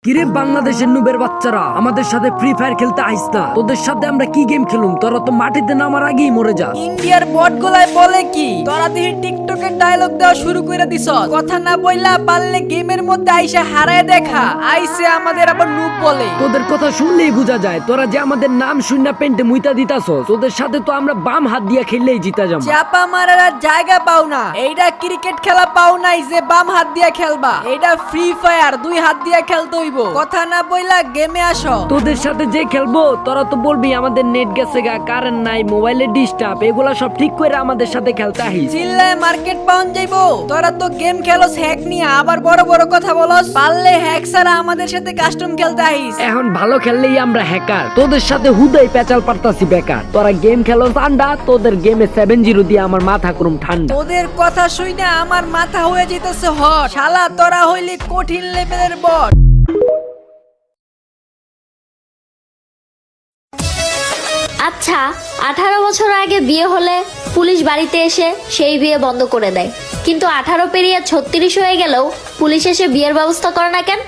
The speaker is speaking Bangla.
কিরে বাংলাদেশের নুবের বাচ্চারা, আমাদের সাথে ফ্রি ফায়ার খেলতে আইস না। তোদের সাথে আমরা কি গেম খেলুম, তোরা তো মাটিতে নামার আগেই মরে যা। ইন্ডিয়ার বট গুলাই বলে কি তোরা দিয়ে টিকটকের ডায়লগ দেওয়া শুরু করে দিছ। কথা না বইলা পারলে গেমের মধ্যে আইসা হারায় দেখা। আইসে আমাদের আবার নুব বলে। তোদের কথা শুনলেই বোঝা যায় তোরা যে আমাদের নাম শুননা পেন্টে মুইতা দিতাছ। তোদের সাথে তো আমরা বাম হাত দিয়া খেললেই জিতা যাবো। চাপা মারার আর জায়গা পাও না। এইটা ক্রিকেট খেলা পাও নাই যে বাম হাত দিয়া খেলবা। এইটা ফ্রি ফায়ার, দুই হাত দিয়া খেলতে হইব। কথা না বইলা গেমে আসো। তোদের সাথে যে খেলবো তোরা তো বলবি আমাদের নেট গেছে গা, কারেন্ট নাই, মোবাইলে ডিস্টার্ব, এগুলা সব ঠিক করে আমাদের সাথে খেলতে আহিস। চিল্লায় মার্কেট পাউন যাইবো। তোরা তো গেম খেলোস হ্যাক নিয়ে, আবার বড় বড় কথা বলস। পারলে হ্যাক ছাড়া আমাদের সাথে কাস্টম খেলতে আহিস। এখন ভালো খেললেই আমরা হ্যাকার, তোদের সাথে হুদাই পেঁচাল পারতাছি বেকার। তোরা গেম খেলো ঠান্ডা, তোদের গেমে 7-0 দিয়ে আমার মাথা করুম ঠান্ডা। তোদের কথা শুনে আমার মাথা হয়ে যেতেছে হট। শালা তোরা হইলি কঠিন লেভেলের বট। আচ্ছা, 18 বছর আগে বিয়ে হলে পুলিশ বাড়িতে এসে সেই বিয়ে বন্ধ করে দেয়, কিন্তু 18 পেরিয়ে 36 হয়ে গেলেও পুলিশ এসে বিয়ের ব্যবস্থা করে না কেন?